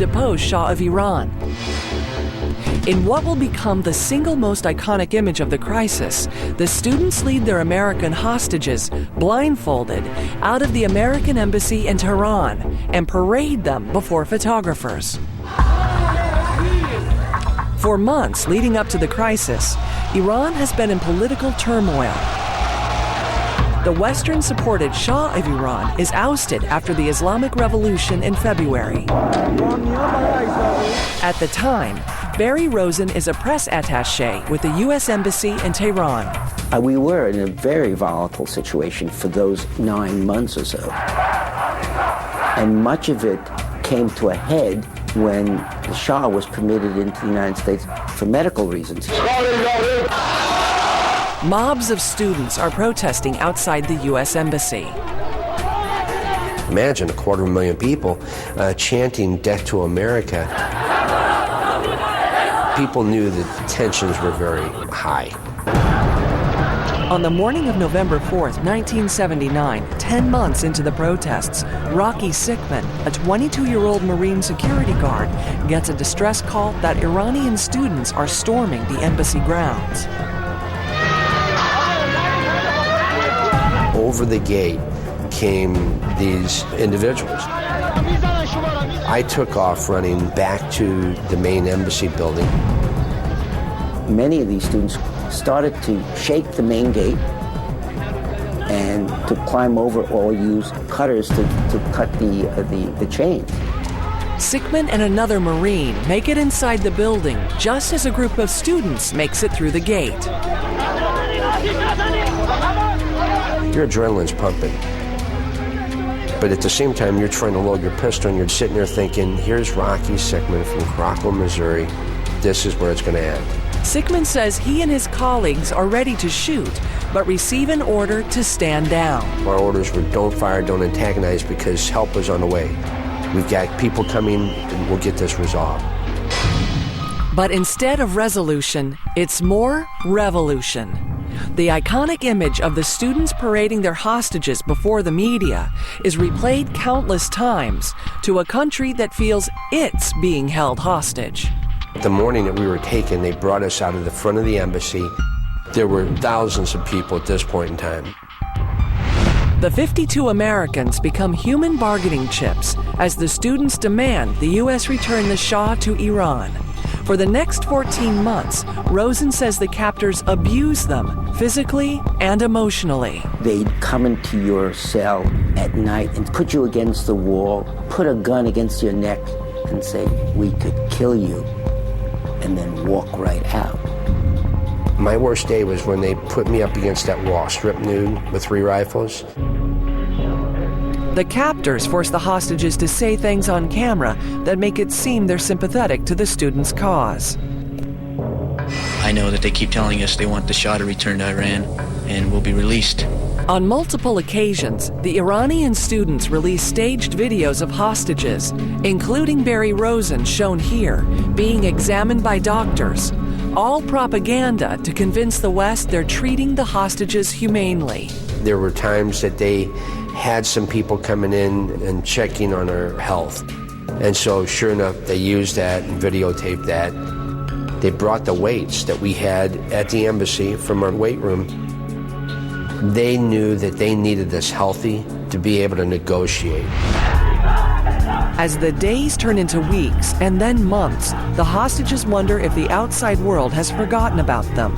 depose Shah of Iran. In what will become the single most iconic image of the crisis, the students lead their American hostages, blindfolded, out of the American embassy in Tehran and parade them before photographers. For months leading up to the crisis, Iran has been in political turmoil. The Western-supported Shah of Iran is ousted after the Islamic Revolution in February. At the time, Barry Rosen is a press attaché with the U.S. Embassy in Tehran. We were in a very volatile situation for those 9 months or so. And much of it came to a head when the Shah was permitted into the United States for medical reasons. Mobs of students are protesting outside the U.S. Embassy. Imagine 250,000 people chanting "Death to America." People knew that tensions were very high. On the morning of November 4th, 1979, 10 months into the protests, Rocky Sickman, a 22-year-old Marine security guard, gets a distress call that Iranian students are storming the embassy grounds. Over the gate came these individuals. I took off running back to the main embassy building. Many of these students started to shake the main gate and to climb over or use cutters to cut the chain. Sickman and another Marine make it inside the building just as a group of students makes it through the gate. Your adrenaline's pumping. But at the same time, you're trying to load your pistol and you're sitting there thinking, here's Rocky Sickman from Cockrell, Missouri. This is where it's going to end. Sickman says he and his colleagues are ready to shoot, but receive an order to stand down. Our orders were don't fire, don't antagonize, because help is on the way. We've got people coming and we'll get this resolved. But instead of resolution, it's more revolution. The iconic image of the students parading their hostages before the media is replayed countless times to a country that feels it's being held hostage. The morning that we were taken, they brought us out of the front of the embassy. There were thousands of people at this point in time. The 52 Americans become human bargaining chips as the students demand the U.S. return the Shah to Iran. For the next 14 months, Rosen says the captors abuse them physically and emotionally. They'd come into your cell at night and put you against the wall, put a gun against your neck and say, "We could kill you," and then walk right out. My worst day was when they put me up against that wall, stripped nude with 3 rifles. The captors force the hostages to say things on camera that make it seem they're sympathetic to the students' cause. I know that they keep telling us they want the Shah to return to Iran and will be released. On multiple occasions, the Iranian students release staged videos of hostages, including Barry Rosen, shown here, being examined by doctors. All propaganda to convince the West they're treating the hostages humanely. There were times that they had some people coming in and checking on our health. And so sure enough, they used that and videotaped that. They brought the weights that we had at the embassy from our weight room. They knew that they needed this healthy to be able to negotiate. As the days turn into weeks and then months, the hostages wonder if the outside world has forgotten about them.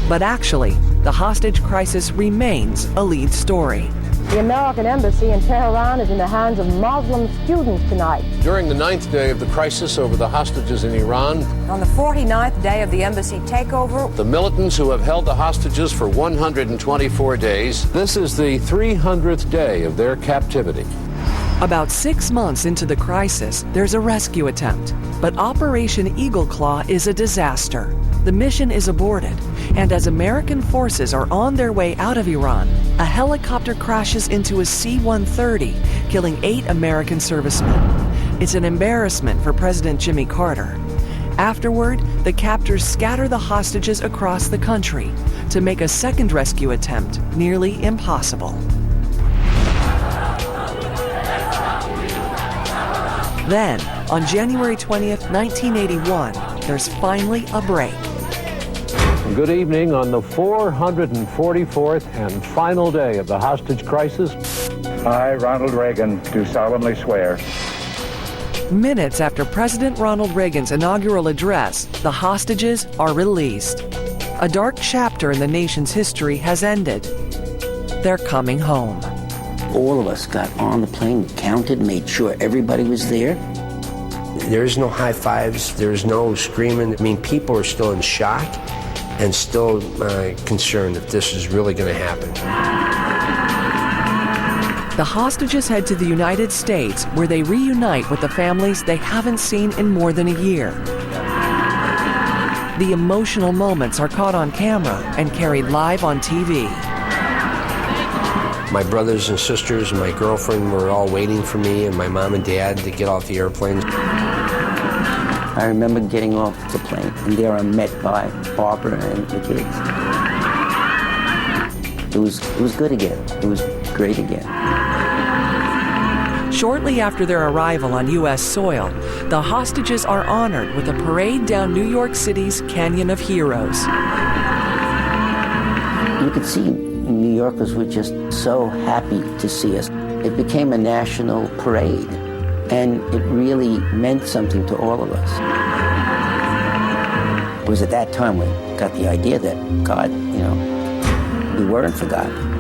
But actually, the hostage crisis remains a lead story. The American embassy in Tehran is in the hands of Muslim students tonight. During the 9th day of the crisis over the hostages in Iran, On the 49th day of the embassy takeover, the militants who have held the hostages for 124 days, this is the 300th day of their captivity. About 6 months into the crisis, there's a rescue attempt. But Operation Eagle Claw is a disaster. The mission is aborted, and as American forces are on their way out of Iran, a helicopter crashes into a C-130, killing 8 American servicemen. It's an embarrassment for President Jimmy Carter. Afterward, the captors scatter the hostages across the country to make a second rescue attempt nearly impossible. Then, on January 20th, 1981, there's finally a break. Good evening on the 444th and final day of the hostage crisis. I, Ronald Reagan, do solemnly swear. Minutes after President Ronald Reagan's inaugural address, the hostages are released. A dark chapter in the nation's history has ended. They're coming home. All of us got on the plane, counted, made sure everybody was there. There's no high fives, there's no screaming. I mean, people are still in shock and still concerned if this is really going to happen. The hostages head to the United States, where they reunite with the families they haven't seen in more than a year. The emotional moments are caught on camera and carried live on TV. My brothers and sisters and my girlfriend were all waiting for me and my mom and dad to get off the airplane. I remember getting off the plane, and there I'm met by Barbara and the kids. It was good again. It was great again. Shortly after their arrival on U.S. soil, the hostages are honored with a parade down New York City's Canyon of Heroes. You could see New Yorkers were just so happy to see us. It became a national parade, and it really meant something to all of us. It was at that time we got the idea that God, we weren't forgotten.